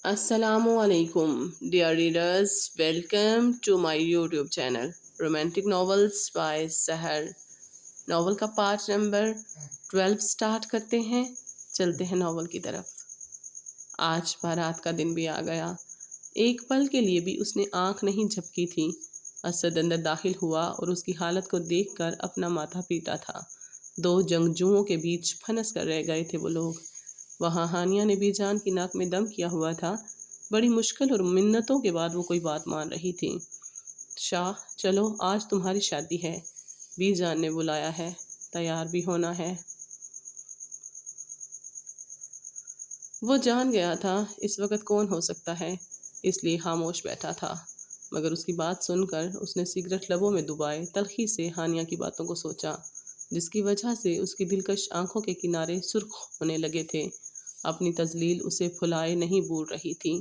Assalamu alaikum, dear readers. Welcome to my YouTube channel, Romantic Novels by Sahar. Novel کا part number 12 start کرتے ہیں. چلتے ہیں novel کی طرف. آج بارات کا دن بھی آ گیا. ایک پل کے لیے بھی اس نے آنکھ نہیں جھپکی تھی. اسد اندر داخل ہوا اور اس کی حالت کو دیکھ کر اپنا ماتھا پیٹا تھا. دو جنگجوؤں کے بیچ پھنس کر رہ گئے تھے وہ لوگ. وہاں ہانیہ نے بی جان کی ناک میں دم کیا ہوا تھا. بڑی مشکل اور منتوں کے بعد وہ کوئی بات مان رہی تھی. شاہ چلو آج تمہاری شادی ہے، بی جان نے بلایا ہے، تیار بھی ہونا ہے. وہ جان گیا تھا اس وقت کون ہو سکتا ہے، اس لیے خاموش بیٹھا تھا. مگر اس کی بات سن کر اس نے سگریٹ لبوں میں دبائے تلخی سے ہانیہ کی باتوں کو سوچا، جس کی وجہ سے اس کی دلکش آنکھوں کے کنارے سرخ ہونے لگے تھے. اپنی تذلیل اسے پھلائے نہیں بھول رہی تھی.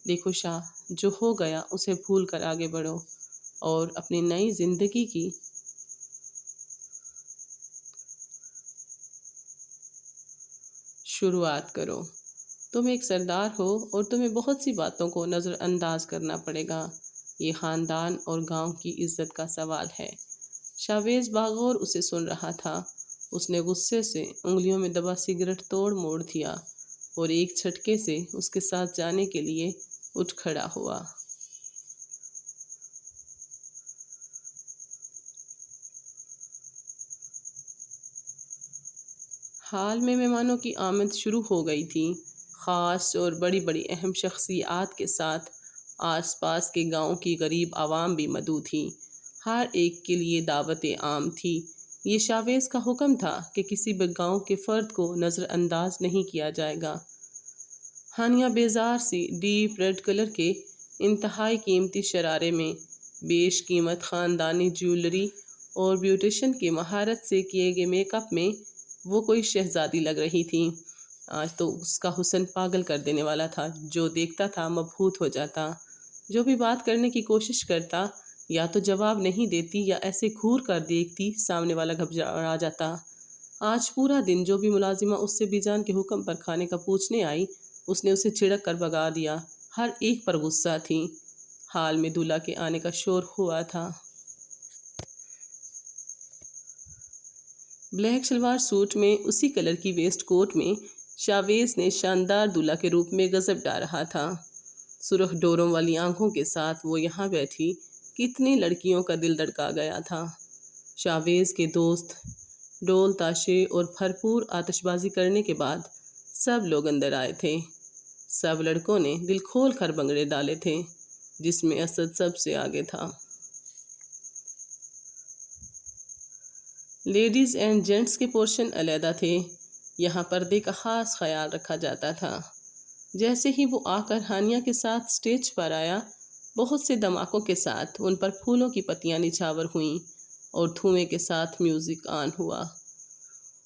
دیکھو شاہ، جو ہو گیا اسے بھول کر آگے بڑھو اور اپنی نئی زندگی کی شروعات کرو. تم ایک سردار ہو اور تمہیں بہت سی باتوں کو نظر انداز کرنا پڑے گا. یہ خاندان اور گاؤں کی عزت کا سوال ہے. شاویز باغور اسے سن رہا تھا. اس نے غصے سے انگلیوں میں دبا سگریٹ توڑ موڑ دیا اور ایک جھٹکے سے اس کے ساتھ جانے کے لیے اٹھ کھڑا ہوا. حال میں مہمانوں کی آمد شروع ہو گئی تھی. خاص اور بڑی بڑی اہم شخصیات کے ساتھ آس پاس کے گاؤں کی غریب عوام بھی مدعو تھی. ہر ایک کے لیے دعوت عام تھی. یہ شاویز کا حکم تھا کہ کسی بھی گاؤں کے فرد کو نظر انداز نہیں کیا جائے گا. ہانیہ بیزار سی ڈیپ ریڈ کلر کے انتہائی قیمتی شرارے میں بیش قیمت خاندانی جیولری اور بیوٹیشن کی مہارت سے کیے گئے میک اپ میں وہ کوئی شہزادی لگ رہی تھی. آج تو اس کا حسن پاگل کر دینے والا تھا. جو دیکھتا تھا مبہوت ہو جاتا. جو بھی بات کرنے کی کوشش کرتا یا تو جواب نہیں دیتی یا ایسے گھور کر دیکھتی سامنے والا گھبرا جاتا. آج پورا دن جو بھی ملازمہ اس سے بی جان کے حکم پر کھانے کا پوچھنے آئی اس نے اسے چھڑک کر بھگا دیا. ہر ایک پر غصہ تھی. حال میں دولہا کے آنے کا شور ہوا تھا. بلیک شلوار سوٹ میں اسی کلر کی ویسٹ کوٹ میں شاویز نے شاندار دولہا کے روپ میں غضب ڈال رہا تھا. سرخ ڈوروں والی آنکھوں کے ساتھ وہ یہاں بیٹھی کتنی لڑکیوں کا دل دھڑکا گیا تھا. شاویز کے دوست ڈول تاشے اور بھرپور آتش بازی کرنے کے بعد سب لوگ اندر آئے تھے. سب لڑکوں نے دل کھول کر بنگڑے ڈالے تھے، جس میں اسد سب سے آگے تھا. لیڈیز اینڈ جینٹس کے پورشن علیحدہ تھے. یہاں پردے کا خاص خیال رکھا جاتا تھا. جیسے ہی وہ آ کر ہانیہ کے ساتھ سٹیج پر آیا، بہت سے دھماکوں کے ساتھ ان پر پھولوں کی پتیاں نچھاور ہوئیں اور دھوئیں کے ساتھ میوزک آن ہوا.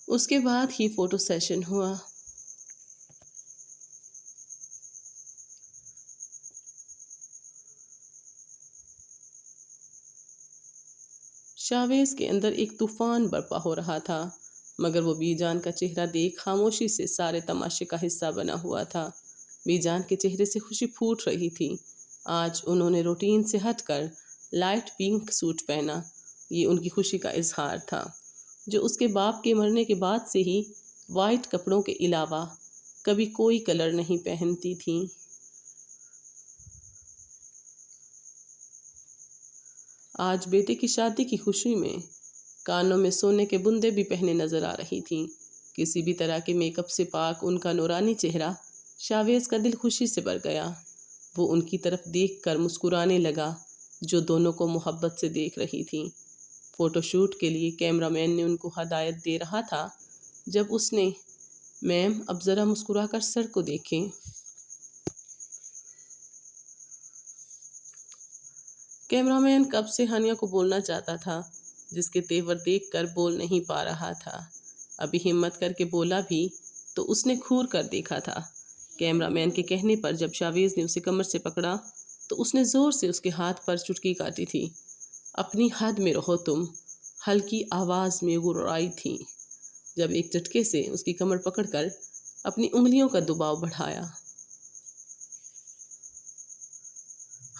اس کے بعد ہی فوٹو سیشن ہوا. شاویز کے اندر ایک طوفان برپا ہو رہا تھا، مگر وہ بی جان کا چہرہ دیکھ خاموشی سے سارے تماشے کا حصہ بنا ہوا تھا. بی جان کے چہرے سے خوشی پھوٹ رہی تھی. آج انہوں نے روٹین سے ہٹ کر لائٹ پنک سوٹ پہنا. یہ ان کی خوشی کا اظہار تھا، جو اس کے باپ کے مرنے کے بعد سے ہی وائٹ کپڑوں کے علاوہ کبھی کوئی کلر نہیں پہنتی تھیں. آج بیٹے کی شادی کی خوشی میں کانوں میں سونے کے بندے بھی پہنے نظر آ رہی تھیں. کسی بھی طرح کے میک اپ سے پاک ان کا نورانی چہرہ شاویز کا دل خوشی سے بھر گیا. وہ ان کی طرف دیکھ کر مسکرانے لگا جو دونوں کو محبت سے دیکھ رہی تھیں. فوٹو شوٹ کے لیے کیمرہ مین نے ان کو ہدایت دے رہا تھا جب اس نے میم اب ذرا مسکرا کر سر کو دیکھیں. کیمرہ مین کب سے ہانیہ کو بولنا چاہتا تھا، جس کے تیور دیکھ کر بول نہیں پا رہا تھا. ابھی ہمت کر کے بولا بھی تو اس نے گھور کر دیکھا تھا. کیمرہ مین کے کہنے پر جب شاویز نے اسے کمر سے پکڑا تو اس نے زور سے اس کے ہاتھ پر چٹکی کاٹی تھی. اپنی حد میں رہو تم، ہلکی آواز میں گررائی تھی جب ایک جھٹکے سے اس کی کمر پکڑ کر اپنی انگلیوں کا دباؤ بڑھایا.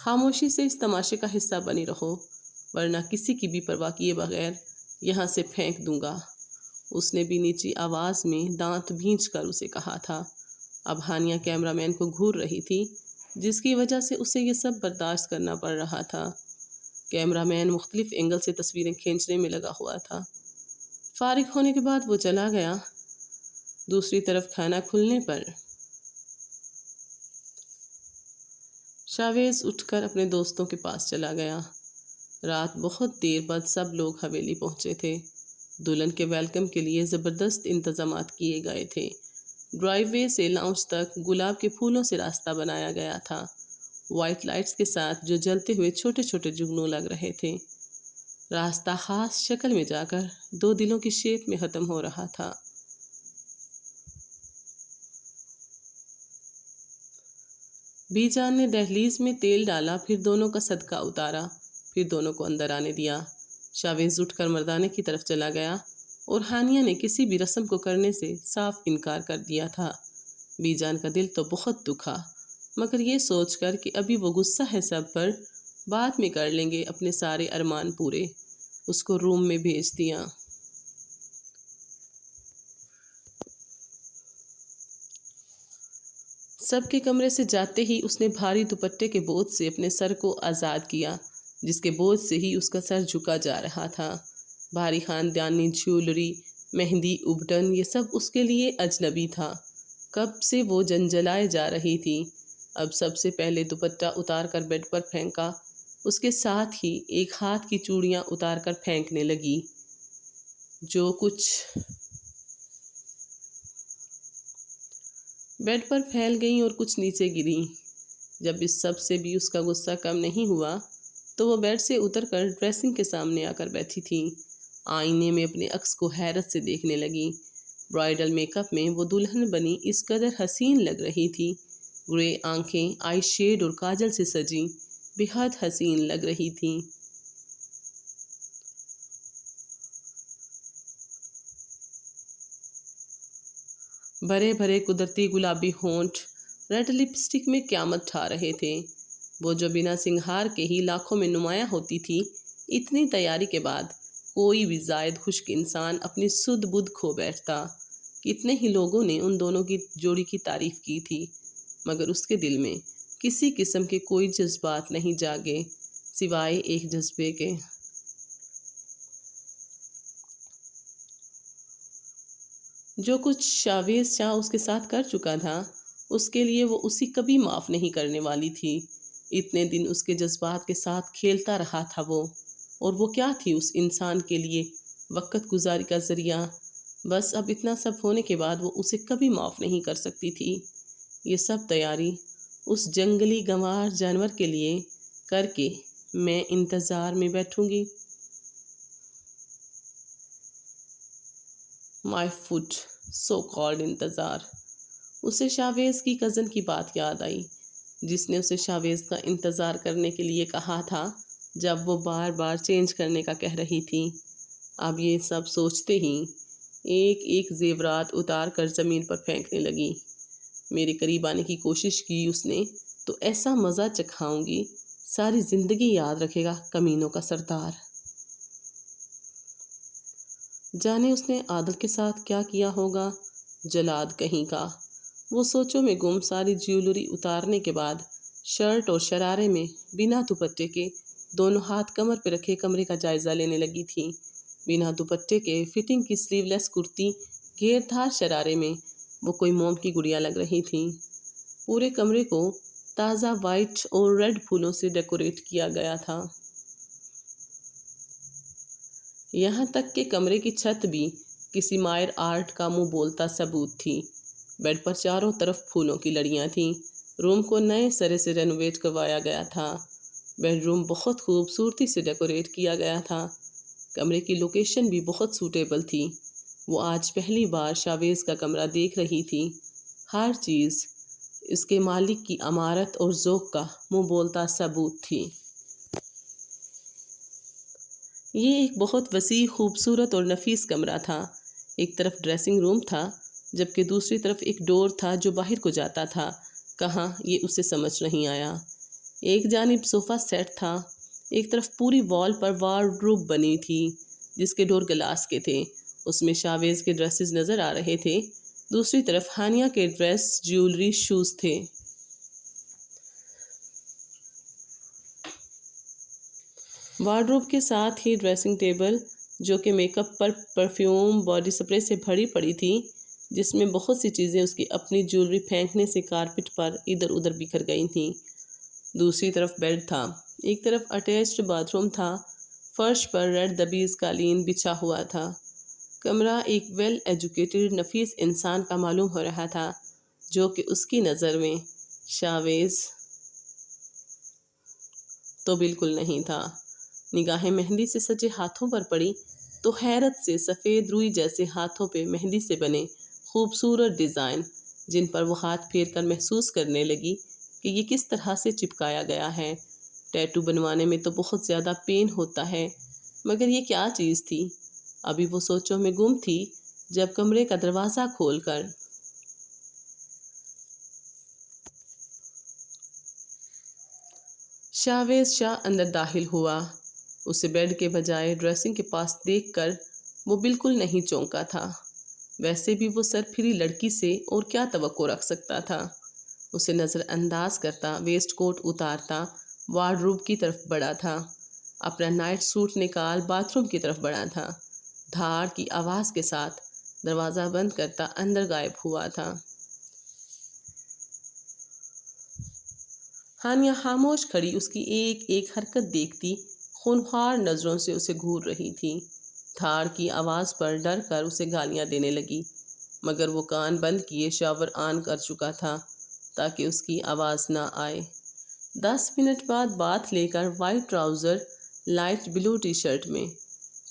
خاموشی سے اس تماشے کا حصہ بنی رہو، ورنہ کسی کی بھی پرواہ کیے بغیر یہاں سے پھینک دوں گا۔ اس نے بھی نیچی آواز میں دانت بھینچ کر اسے کہا تھا۔ اب ہانیہ کیمرہ مین کو گھور رہی تھی، جس کی وجہ سے اسے یہ سب برداشت کرنا پڑ رہا تھا۔ کیمرہ مین مختلف اینگل سے تصویریں کھینچنے میں لگا ہوا تھا۔ فارغ ہونے کے بعد وہ چلا گیا۔ دوسری طرف کھانا کھلنے پر شاویز اٹھ کر اپنے دوستوں کے پاس چلا گیا۔ رات بہت دیر بعد سب لوگ حویلی پہنچے تھے۔ دلہن کے ویلکم کے لیے زبردست انتظامات کیے گئے تھے۔ ڈرائیو وے سے لاؤنج تک گلاب کے پھولوں سے راستہ بنایا گیا تھا، وائٹ لائٹس کے ساتھ جو جلتے ہوئے چھوٹے چھوٹے جگنو لگ رہے تھے۔ راستہ خاص شکل میں جا کر دو دلوں کی شیپ میں ختم ہو رہا تھا۔ بی جان نے دہلیز میں تیل ڈالا، پھر دونوں کا صدقہ اتارا، پھر دونوں کو اندر آنے دیا۔ شاویز اٹھ کر مردانے کی طرف چلا گیا اور ہانیہ نے کسی بھی رسم کو کرنے سے صاف انکار کر دیا تھا۔ بی جان کا دل تو بہت دکھا، مگر یہ سوچ کر کہ ابھی وہ غصہ ہے سب پر، بعد میں کر لیں گے اپنے سارے ارمان پورے، اس کو روم میں بھیج دیا۔ سب کے کمرے سے جاتے ہی اس نے بھاری دوپٹے کے بوجھ سے اپنے سر کو آزاد کیا، جس کے بوجھ سے ہی اس کا سر جھکا جا رہا تھا۔ بھاری خاندانی جیولری، مہندی، ابٹن، یہ سب اس کے لیے اجنبی تھا۔ کب سے وہ جنجلائے جا رہی تھی۔ اب سب سے پہلے دوپٹہ اتار کر بیڈ پر پھینکا، اس کے ساتھ ہی ایک ہاتھ کی چوڑیاں اتار کر پھینکنے لگی۔ جو کچھ بیڈ پر پھیل گئیں اور کچھ نیچے گریں۔ جب اس سب سے بھی اس کا غصہ کم نہیں ہوا تو وہ بیڈ سے اتر کر ڈریسنگ کے سامنے آ کر بیٹھی تھی۔ آئینے میں اپنے عکس کو حیرت سے دیکھنے لگی۔ برائیڈل میک اپ میں وہ دلہن بنی اس قدر حسین لگ رہی تھی۔ گرے آنکھیں آئی شیڈ اور کاجل سے سجی بے حد حسین لگ رہی تھیں۔ بھرے بھرے قدرتی گلابی ہونٹ ریڈ لپسٹک میں قیامت ٹھا رہے تھے۔ وہ جو بنا سنگھار کے ہی لاکھوں میں نمایاں ہوتی تھی، اتنی تیاری کے بعد کوئی بھی زائد خشک انسان اپنی سدھ بدھ کھو بیٹھتا۔ کتنے ہی لوگوں نے ان دونوں کی جوڑی کی تعریف کی تھی، مگر اس کے دل میں کسی قسم کے کوئی جذبات نہیں جاگے سوائے ایک جذبے کے۔ جو کچھ شاویز شاہ اس کے ساتھ کر چکا تھا، اس کے لیے وہ اسے کبھی معاف نہیں کرنے والی تھی۔ اتنے دن اس کے جذبات کے ساتھ کھیلتا رہا تھا وہ، اور وہ کیا تھی اس انسان کے لیے؟ وقت گزاری کا ذریعہ۔ بس اب اتنا سب ہونے کے بعد وہ اسے کبھی معاف نہیں کر سکتی تھی۔ یہ سب تیاری اس جنگلی گنوار جانور کے لیے کر کے میں انتظار میں بیٹھوں گی۔ مائی فوڈ سو کالڈ انتظار۔ اسے شاویز کی کزن کی بات یاد آئی، جس نے اسے شاویز کا انتظار کرنے کے لیے کہا تھا جب وہ بار بار چینج کرنے کا کہہ رہی تھی۔ اب یہ سب سوچتے ہی ایک ایک زیورات اتار کر زمین پر پھینکنے لگی۔ میرے قریب آنے کی کوشش کی اس نے تو ایسا مزہ چکھاؤں گی، ساری زندگی یاد رکھے گا کمینوں کا سردار۔ جانے اس نے عادل کے ساتھ کیا کیا ہوگا، جلاد کہیں کا۔ وہ سوچوں میں گم ساری جیولری اتارنے کے بعد شرٹ اور شرارے میں بنا دوپٹے کے دونوں ہاتھ کمر پہ رکھے کمرے کا جائزہ لینے لگی تھی۔ بنا دوپٹے کے فٹنگ کی سلیو لیس کرتی، گھیر دھار شرارے میں وہ کوئی موم کی گڑیا لگ رہی تھیں۔ پورے کمرے کو تازہ وائٹ اور ریڈ پھولوں سے ڈیکوریٹ کیا گیا تھا۔ یہاں تک کہ کمرے کی چھت بھی کسی مائر آرٹ کا منہ بولتا ثبوت تھی۔ بیڈ پر چاروں طرف پھولوں کی لڑیاں تھیں۔ روم کو نئے سرے سے رینوویٹ کروایا گیا تھا۔ بیڈ روم بہت خوبصورتی سے ڈیکوریٹ کیا گیا تھا۔ کمرے کی لوکیشن بھی بہت سوٹیبل تھی۔ وہ آج پہلی بار شاویز کا کمرہ دیکھ رہی تھی۔ ہر چیز اس کے مالک کی امارت اور ذوق کا منہ بولتا ثبوت تھی۔ یہ ایک بہت وسیع، خوبصورت اور نفیس کمرہ تھا۔ ایک طرف ڈریسنگ روم تھا، جبکہ دوسری طرف ایک ڈور تھا جو باہر کو جاتا تھا۔ کہاں، یہ اسے سمجھ نہیں آیا۔ ایک جانب صوفہ سیٹ تھا، ایک طرف پوری وال پر وارڈروب بنی تھی جس کے ڈور گلاس کے تھے، اس میں شاویز کے ڈریسز نظر آ رہے تھے، دوسری طرف ہانیہ کے ڈریس، جیولری، شوز تھے۔ وارڈروب کے ساتھ ہی ڈریسنگ ٹیبل جو کہ میک اپ پر پرفیوم، باڈی سپرے سے بھری پڑی تھی، جس میں بہت سی چیزیں اس کی اپنی جیولری پھینکنے سے کارپٹ پر ادھر ادھر بکھر گئی تھیں۔ دوسری طرف بیڈ تھا، ایک طرف اٹیچڈ باتھ روم تھا، فرش پر ریڈ دبیز قالین بچھا ہوا تھا۔ کمرہ ایک ویل ایجوکیٹڈ نفیس انسان کا معلوم ہو رہا تھا، جو کہ اس کی نظر میں شاویز تو بالکل نہیں تھا۔ نگاہیں مہندی سے سجے ہاتھوں پر پڑی تو حیرت سے سفید روئی جیسے ہاتھوں پہ مہندی سے بنے خوبصورت ڈیزائن، جن پر وہ ہاتھ پھیر کر محسوس کرنے لگی کہ یہ کس طرح سے چپکایا گیا ہے۔ ٹیٹو بنوانے میں تو بہت زیادہ پین ہوتا ہے، مگر یہ کیا چیز تھی؟ ابھی وہ سوچوں میں گم تھی جب کمرے کا دروازہ کھول کر شاویز شاہ اندر داخل ہوا۔ اسے بیڈ کے بجائے ڈریسنگ کے پاس دیکھ کر وہ بالکل نہیں چونکا تھا۔ ویسے بھی وہ سرپھری لڑکی سے اور کیا توقع رکھ سکتا تھا؟ اسے نظر انداز کرتا ویسٹ کوٹ اتارتا وارڈروب کی طرف بڑھا تھا، اپنا نائٹ سوٹ نکال باتھ روم کی طرف بڑھا تھا، دھاڑ کی آواز کے ساتھ دروازہ بند کرتا اندر غائب ہوا تھا۔ ہانیہ خاموش کھڑی اس کی ایک ایک حرکت دیکھتی خونخوار نظروں سے اسے گھور رہی تھی۔ دھاڑ کی آواز پر ڈر کر اسے گالیاں دینے لگی، مگر وہ کان بند کیے شاور آن کر چکا تھا تاکہ اس کی آواز نہ آئے۔ 10 منٹ بعد باتھ لے کر white trouser, light blue T shirt میں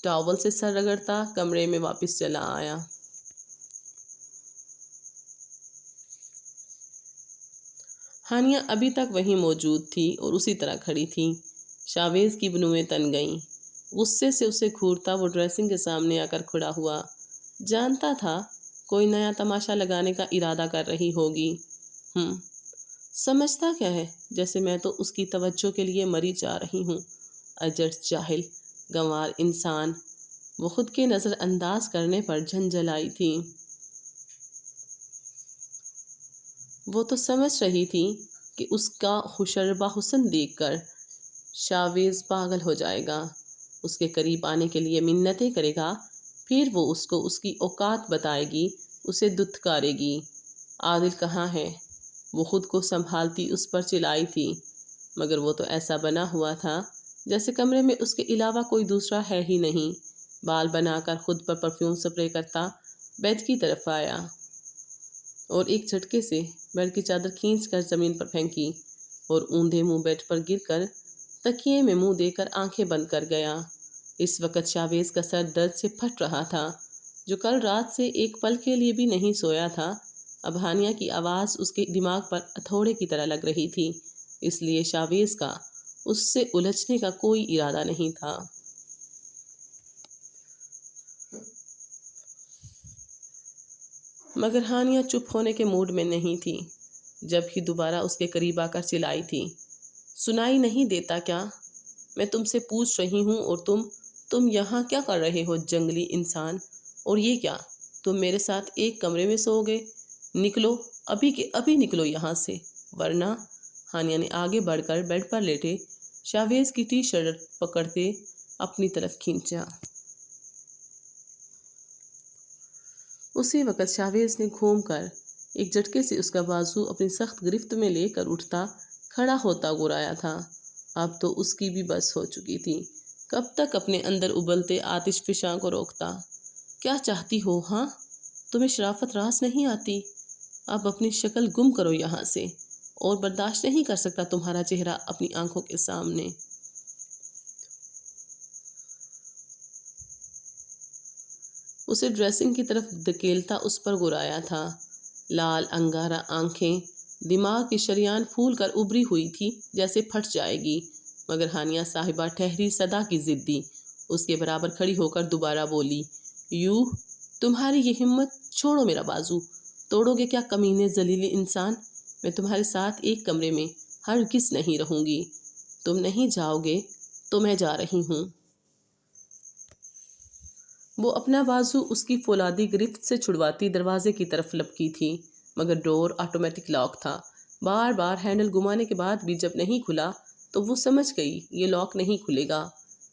ٹاول سے سر رگڑتا کمرے میں واپس چلا آیا۔ ہانیہ ابھی تک وہیں موجود تھی اور اسی طرح کھڑی تھی۔ شاویز کی بنویں تن گئیں۔ غصے سے اسے گھورتا وہ ڈریسنگ کے سامنے آ کر کھڑا ہوا۔ جانتا تھا کوئی نیا تماشا لگانے کا ارادہ کر رہی ہوگی۔ سمجھتا کیا ہے جیسے میں تو اس کی توجہ کے لیے مری جا رہی ہوں۔ اجڑ جاہل گنوار انسان، وہ خود کے نظر انداز کرنے پر جھنجھلائی تھی۔ وہ تو سمجھ رہی تھی کہ اس کا خوشربا حسن دیکھ کر شاویز پاگل ہو جائے گا، اس کے قریب آنے کے لیے منتیں کرے گا، پھر وہ اس کو اس کی اوقات بتائے گی، اسے دھتکارے گی۔ عادل کہاں ہے؟ وہ خود کو سنبھالتی اس پر چلائی تھی، مگر وہ تو ایسا بنا ہوا تھا جیسے کمرے میں اس کے علاوہ کوئی دوسرا ہے ہی نہیں۔ بال بنا کر خود پر پرفیوم سپرے کرتا بیڈ کی طرف آیا اور ایک جھٹکے سے بیڈ کی چادر کھینچ کر زمین پر پھینکی اور اوندھے منہ بیڈ پر گر کر تکیے میں منہ دے کر آنکھیں بند کر گیا۔ اس وقت شاویز کا سر درد سے پھٹ رہا تھا، جو کل رات سے ایک پل کے لیے بھی نہیں سویا تھا۔ اب ہانیہ کی آواز اس کے دماغ پر ہتھوڑے کی طرح لگ رہی تھی، اس لیے شاویز کا اس سے الجھنے کا کوئی ارادہ نہیں تھا۔ مگر ہانیہ چپ ہونے کے موڈ میں نہیں تھی، جب ہی دوبارہ اس کے قریب آ کر چلائی تھی، سنائی نہیں دیتا کیا؟ میں تم سے پوچھ رہی ہوں اور تم یہاں کیا کر رہے ہو جنگلی انسان؟ اور یہ کیا تم میرے ساتھ ایک کمرے میں سو گئے؟ نکلو ابھی کے ابھی نکلو یہاں سے، ورنہ… ہانیہ نے آگے بڑھ کر بیڈ پر لیٹے شاویز کی ٹی شرٹ پکڑتے اپنی طرف کھینچا۔ اسی وقت شاویز نے گھوم کر ایک جھٹکے سے اس کا بازو اپنی سخت گرفت میں لے کر اٹھتا کھڑا ہوتا گرایا تھا۔ اب تو اس کی بھی بس ہو چکی تھی، کب تک اپنے اندر ابلتے آتش فشاں کو روکتا؟ کیا چاہتی ہو ہاں؟ تمہیں شرافت راس نہیں آتی؟ اب اپنی شکل گم کرو یہاں سے، اور برداشت نہیں کر سکتا تمہارا چہرہ اپنی آنکھوں کے سامنے۔ اسے ڈریسنگ کی طرف دھکیلتا اس پر گرایا تھا۔ لال انگارہ آنکھیں دماغ کی شریان پھول کر ابری ہوئی تھی جیسے پھٹ جائے گی، مگر ہانیہ صاحبہ ٹھہری صدا کی ضدی اس کے برابر کھڑی ہو کر دوبارہ بولی، تمہاری یہ ہمت؟ چھوڑو میرا بازو، توڑو گے کیا کمینے ذلیل انسان؟ میں تمہارے ساتھ ایک کمرے میں ہرگز نہیں رہوں گی۔ تم نہیں جاؤ گے تو میں جا رہی ہوں۔ وہ اپنا بازو اس کی فولادی گرفت سے چھڑواتی دروازے کی طرف لپکی تھی، مگر ڈور آٹومیٹک لاک تھا۔ بار بار ہینڈل گھمانے کے بعد بھی جب نہیں کھلا تو وہ سمجھ گئی یہ لاک نہیں کھلے گا۔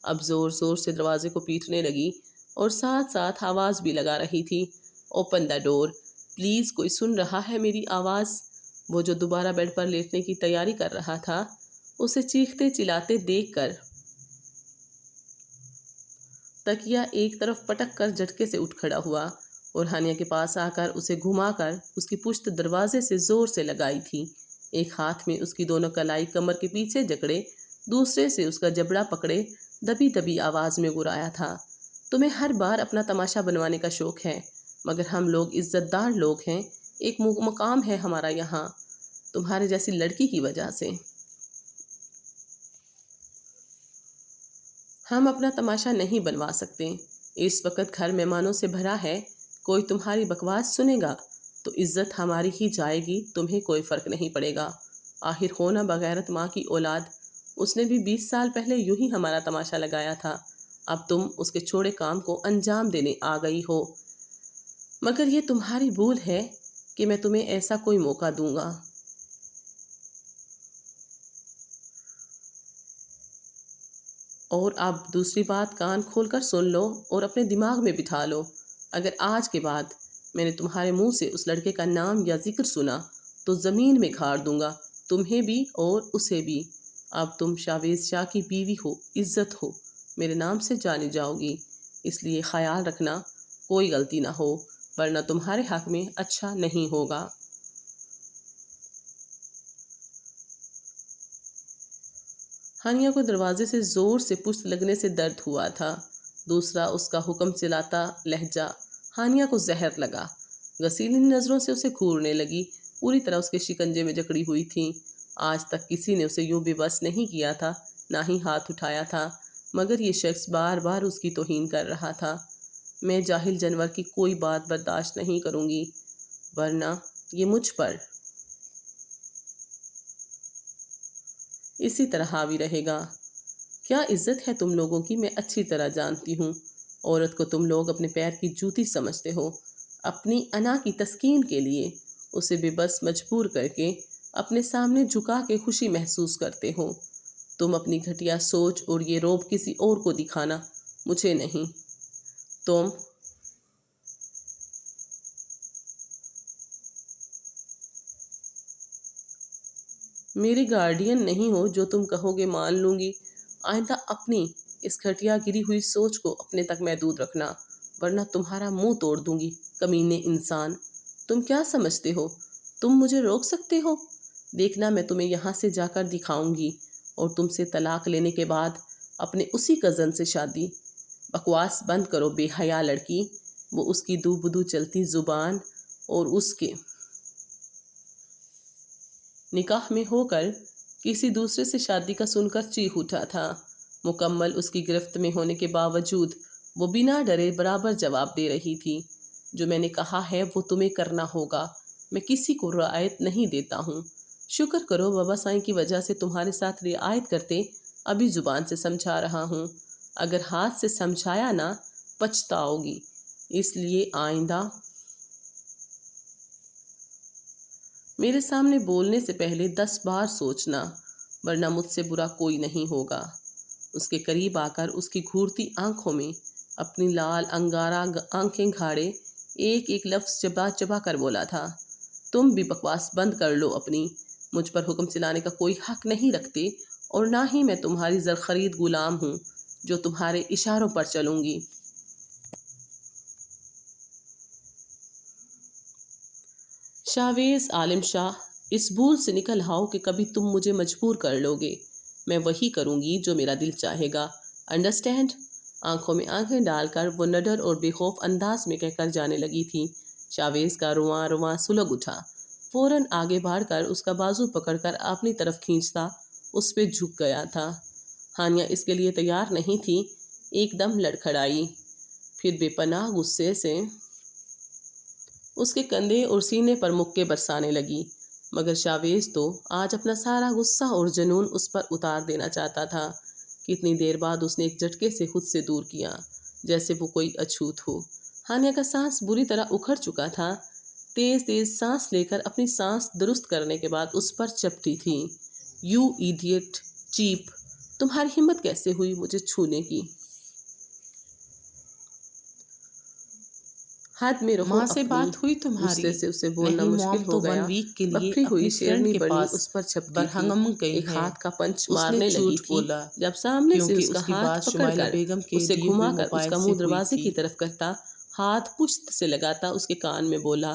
اب زور زور سے دروازے کو پیٹنے لگی اور ساتھ ساتھ آواز بھی لگا رہی تھی، اوپن دا ڈور، پلیز، کوئی سن رہا ہے میری آواز؟ وہ جو دوبارہ بیڈ پر لیٹنے کی تیاری کر رہا تھا، اسے چیختے چلاتے دیکھ کر تکیا ایک طرف پٹک کر جھٹکے سے اٹھ کھڑا ہوا اور ہانیہ کے پاس آ کر اسے گھما کر اس کی پشت دروازے سے زور سے لگائی تھی۔ ایک ہاتھ میں اس کی دونوں کلائی کمر کے پیچھے جکڑے، دوسرے سے اس کا جبڑا پکڑے دبی دبی آواز میں گرایا تھا، تمہیں ہر بار اپنا تماشا بنوانے کا شوق ہے، مگر ہم لوگ عزت دار لوگ ہیں، ایک مقام ہے ہمارا یہاں، تمہارے جیسی لڑکی کی وجہ سے ہم اپنا تماشا نہیں بنوا سکتے۔ اس وقت گھر مہمانوں سے بھرا ہے، کوئی تمہاری بکواس سنے گا تو عزت ہماری ہی جائے گی، تمہیں کوئی فرق نہیں پڑے گا۔ آخر ہونا بغیرت ماں کی اولاد، اس نے بھی 20 سال پہلے یوں ہی ہمارا تماشا لگایا تھا، اب تم اس کے چھوڑے کام کو انجام دینے آ گئی ہو، مگر یہ تمہاری بھول ہے کہ میں تمہیں ایسا کوئی موقع دوں گا۔ اور اب دوسری بات کان کھول کر سن لو اور اپنے دماغ میں بٹھا لو، اگر آج کے بعد میں نے تمہارے منہ سے اس لڑکے کا نام یا ذکر سنا تو زمین میں گھاڑ دوں گا، تمہیں بھی اور اسے بھی۔ اب تم شاویز شاہ کی بیوی ہو، عزت ہو، میرے نام سے جانی جاؤ گی، اس لیے خیال رکھنا کوئی غلطی نہ ہو، ورنہ تمہارے حق میں اچھا نہیں ہوگا۔ ہانیہ کو دروازے سے زور سے پشت لگنے سے درد ہوا تھا، دوسرا اس کا حکم چلاتا لہجہ ہانیہ کو زہر لگا، غسیلی نظروں سے اسے گھورنے لگی، پوری طرح اس کے شکنجے میں جکڑی ہوئی تھی۔ آج تک کسی نے اسے یوں بے بس نہیں کیا تھا، نہ ہی ہاتھ اٹھایا تھا، مگر یہ شخص بار بار اس کی توہین کر رہا تھا۔ میں جاہل جانور کی کوئی بات برداشت نہیں کروں گی، ورنہ یہ مجھ پر اسی طرح حاوی رہے گا۔ کیا عزت ہے تم لوگوں کی میں اچھی طرح جانتی ہوں، عورت کو تم لوگ اپنے پیر کی جوتی سمجھتے ہو، اپنی انا کی تسکین کے لیے اسے بے بس مجبور کر کے اپنے سامنے جھکا کے خوشی محسوس کرتے ہو۔ تم اپنی گھٹیا سوچ اور یہ روب کسی اور کو دکھانا، مجھے نہیں۔ تم میری گارڈین نہیں ہو، جو تم کہو گے مان لوں گی۔ آئندہ اپنی اس گھٹیا گری ہوئی سوچ کو اپنے تک محدود رکھنا، ورنہ تمہارا منہ توڑ دوں گی، کمینے انسان۔ تم کیا سمجھتے ہو تم مجھے روک سکتے ہو؟ دیکھنا میں تمہیں یہاں سے جا کر دکھاؤں گی، اور تم سے طلاق لینے کے بعد اپنے اسی کزن سے شادی۔ بکواس بند کرو بے حیا لڑکی، وہ اس کی دو بدو چلتی زبان اور اس کے نکاح میں ہو کر کسی دوسرے سے شادی کا سن کر چیخ اٹھا تھا۔ مکمل اس کی گرفت میں ہونے کے باوجود وہ بنا ڈرے برابر جواب دے رہی تھی، جو میں نے کہا ہے وہ تمہیں کرنا ہوگا، میں کسی کو رعایت نہیں دیتا ہوں۔ شکر کرو بابا سائیں کی وجہ سے تمہارے ساتھ رعایت کرتے، ابھی زبان سے سمجھا رہا ہوں، اگر ہاتھ سے سمجھایا نہ پچھتاؤ گی، اس لیے آئندہ میرے سامنے بولنے سے پہلے 10 بار سوچنا، ورنہ مجھ سے برا کوئی نہیں ہوگا۔ اس کے قریب آ کر اس کی گھورتی آنکھوں میں اپنی لال انگارہ آنکھیں گھاڑے ایک ایک لفظ چبا چبا کر بولا تھا، تم بھی بکواس بند کر لو اپنی، مجھ پر حکم چلانے کا کوئی حق نہیں رکھتے، اور نہ ہی میں تمہاری زرخرید غلام ہوں جو تمہارے اشاروں پر چلوں گی۔ شاویز عالم شاہ، اس بھول سے نکل آؤ کہ کبھی تم مجھے مجبور کر لو گے، میں وہی کروں گی جو میرا دل چاہے گا، انڈرسٹینڈ؟ آنکھوں میں آنکھیں ڈال کر وہ نڈر اور بے خوف انداز میں کہہ کر جانے لگی تھی۔ شاویز کا رواں رواں سلگ اٹھا، فوراً آگے بڑھ کر اس کا بازو پکڑ کر اپنی طرف کھینچتا اس پہ جھک گیا تھا۔ ہانیہ اس کے لیے تیار نہیں تھی، ایک دم لڑکھڑائی، پھر بے پناہ غصے سے اس کے کندھے اور سینے پر مکے برسانے لگی۔ مگر شاویز تو آج اپنا سارا غصہ اور جنون اس پر اتار دینا چاہتا تھا۔ کتنی دیر بعد اس نے ایک جھٹکے سے خود سے دور کیا، جیسے وہ کوئی اچھوت ہو۔ ہانیہ کا سانس بری طرح اکھڑ چکا تھا۔ تیز تیز سانس لے کر اپنی سانس درست کرنے کے بعد اس پر چپٹی تھی۔ یو ایڈیٹ، چیپ، تمہاری ہمت کیسے ہوئی مجھے چھونے کی؟ حد میں رہو ماں سے اپنی، بات ہوئی تمہاری؟ غصے سے اسے بولنا نہیں مشکل موم، ہو تو 1 گیا۔ ویک کے لیے بکھری ہوئی اپنی شیرنی فرینڈ کے بڑی پاس اس پر چھپتی تھی، برہنگم گئی ایک ہے۔ ہاتھ کا پنچ اس نے مارنے لگی جھوٹ تھی بولا جب سامنے سے اس کیونکہ کا کی ہاتھ بات پکڑ شمائلہ کر بیگم کے اسے دیے گھما ہوئے کر اس موبائل کا سے منہ ہوئی دروازے کی تھی۔ طرف کرتا، ہاتھ پشت سے لگاتا اس کے کان میں بولا۔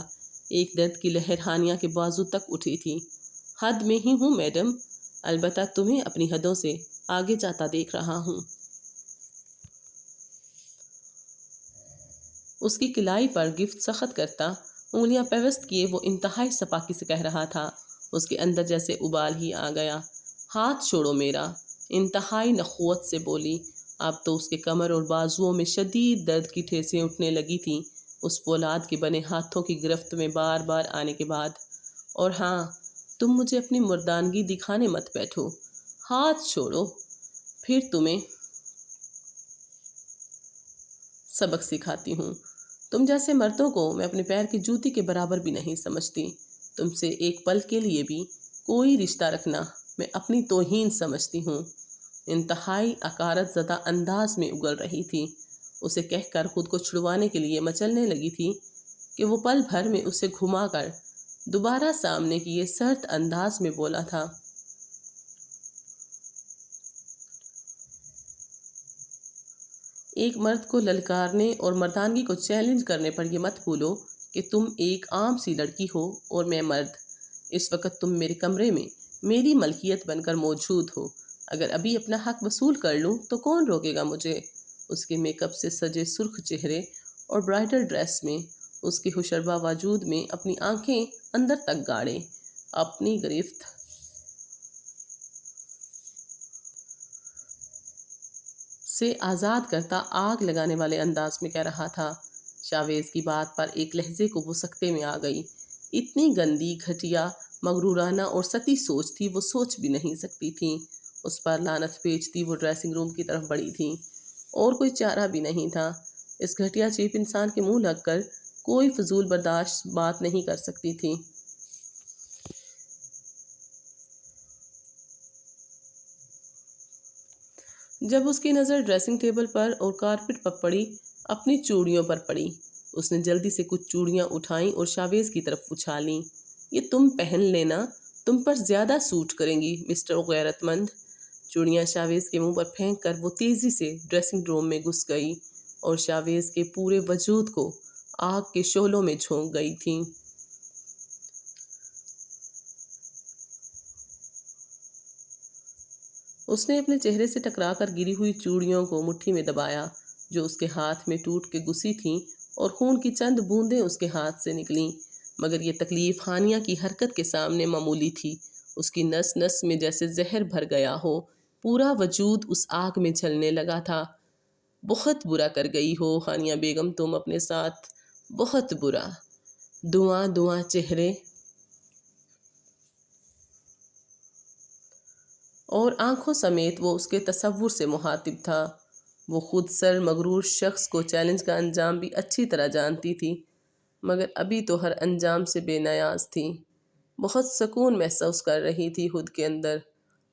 ایک درد کی لہر ہانیہ کے بازو تک اٹھی تھی۔ حد میں ہی ہوں میڈم، البتہ تمہیں اپنی حدوں سے آگے جاتا دیکھ رہا ہوں۔ اس کی کلائی پر گفت سخت کرتا، انگلیاں پیوست کیے وہ انتہائی سپاکی سے کہہ رہا تھا۔ اس کے اندر جیسے ابال ہی آ گیا۔ ہاتھ چھوڑو میرا، انتہائی نخوت سے بولی۔ اب تو اس کے کمر اور بازوؤں میں شدید درد کی ٹھیسیں اٹھنے لگی تھیں اس فولاد کے بنے ہاتھوں کی گرفت میں بار بار آنے کے بعد۔ اور ہاں، تم مجھے اپنی مردانگی دکھانے مت بیٹھو، ہاتھ چھوڑو، پھر تمہیں سبق سکھاتی ہوں۔ تم جیسے مردوں کو میں اپنے پیر کی جوتی کے برابر بھی نہیں سمجھتی۔ تم سے ایک پل کے لیے بھی کوئی رشتہ رکھنا میں اپنی توہین سمجھتی ہوں۔ انتہائی عقارت زدہ انداز میں اگل رہی تھی۔ اسے کہہ کر خود کو چھڑوانے کے لیے مچلنے لگی تھی کہ وہ پل بھر میں اسے گھما کر دوبارہ سامنے کیے سرد انداز میں بولا تھا۔ ایک مرد کو للکارنے اور مردانگی کو چیلنج کرنے پر یہ مت بھولو کہ تم ایک عام سی لڑکی ہو اور میں مرد۔ اس وقت تم میرے کمرے میں میری ملکیت بن کر موجود ہو۔ اگر ابھی اپنا حق وصول کر لوں تو کون روکے گا مجھے؟ اس کے میک اپ سے سجے سرخ چہرے اور برائڈل ڈریس میں اس کے ہوشربا وجود میں اپنی آنکھیں اندر تک گاڑے، اپنی گرفت سے آزاد کرتا آگ لگانے والے انداز میں کہہ رہا تھا۔ شاویز کی بات پر ایک لہجے کو وہ سکتے میں آ گئی۔ اتنی گندی، گھٹیا، مغرورانہ اور ستی سوچ تھی وہ سوچ بھی نہیں سکتی تھی۔ اس پر لعنت بھیجتی وہ ڈریسنگ روم کی طرف بڑھی تھی۔ اور کوئی چارہ بھی نہیں تھا۔ اس گھٹیا چیپ انسان کے منہ لگ کر کوئی فضول برداشت بات نہیں کر سکتی تھی۔ جب اس کی نظر ڈریسنگ ٹیبل پر اور کارپٹ پر پڑی، اپنی چوڑیوں پر پڑی، اس نے جلدی سے کچھ چوڑیاں اٹھائیں اور شاویز کی طرف اچھالیں۔ یہ تم پہن لینا، تم پر زیادہ سوٹ کریں گی مسٹر غیرت مند۔ چوڑیاں شاویز کے منہ پر پھینک کر وہ تیزی سے ڈریسنگ روم میں گھس گئی اور شاویز کے پورے وجود کو آگ کے شعلوں میں جھونک گئی تھیں۔ اس نے اپنے چہرے سے ٹکرا کر گری ہوئی چوڑیوں کو مٹھی میں دبایا جو اس کے ہاتھ میں ٹوٹ کے گسی تھیں، اور خون کی چند بوندیں اس کے ہاتھ سے نکلیں، مگر یہ تکلیف ہانیہ کی حرکت کے سامنے معمولی تھی۔ اس کی نس نس میں جیسے زہر بھر گیا ہو، پورا وجود اس آگ میں جلنے لگا تھا۔ بہت برا کر گئی ہو ہانیہ بیگم تم اپنے ساتھ، بہت برا۔ دھواں دھواں چہرے اور آنکھوں سمیت وہ اس کے تصور سے مخاطب تھا۔ وہ خود سر مغرور شخص کو چیلنج کا انجام بھی اچھی طرح جانتی تھی، مگر ابھی تو ہر انجام سے بے نیاز تھی۔ بہت سکون محسوس کر رہی تھی خود کے اندر۔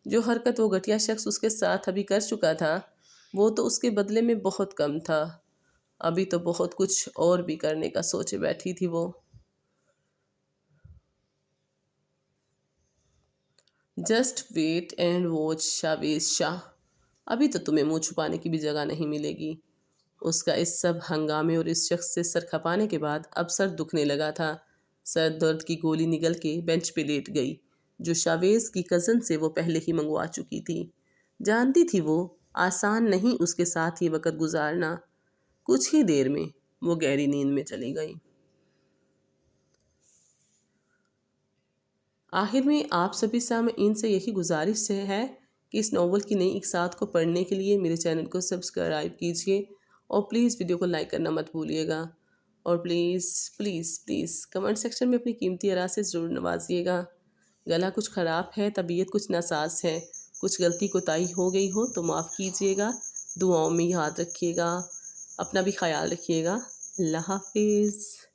جو حرکت وہ گھٹیا شخص اس کے ساتھ ابھی کر چکا تھا، وہ تو اس کے بدلے میں بہت کم تھا۔ ابھی تو بہت کچھ اور بھی کرنے کا سوچے بیٹھی تھی وہ۔ Just wait and watch Shavez شاہ، ابھی تو تمہیں منہ چھپانے کی بھی جگہ نہیں ملے گی۔ اس کا اس سب ہنگامے اور اس شخص سے سر کھپانے کے بعد اب سر دکھنے لگا تھا۔ سر درد کی گولی نگل کے بینچ پہ لیٹ گئی جو شاویز کی کزن سے وہ پہلے ہی منگوا چکی تھی۔ جانتی تھی وہ آسان نہیں اس کے ساتھ یہ وقت گزارنا۔ کچھ ہی دیر میں وہ گہری نیند میں چلی گئی۔ آخر میں آپ سبھی سامعین سے یہی گزارش ہے کہ اس ناول کی نئی اقساط کو پڑھنے کے لیے میرے چینل کو سبسکرائب کیجیے اور پلیز ویڈیو کو لائک کرنا مت بھولیے گا، اور please please please comment section میں اپنی قیمتی آراء سے ضرور نوازیے گا۔ گلا کچھ خراب ہے، طبیعت کچھ ناساز ہے، کچھ غلطی کوتاہی ہو گئی ہو تو معاف کیجیے گا، دعاؤں میں یاد رکھیے گا، اپنا بھی خیال رکھیے گا۔ اللہ حافظ۔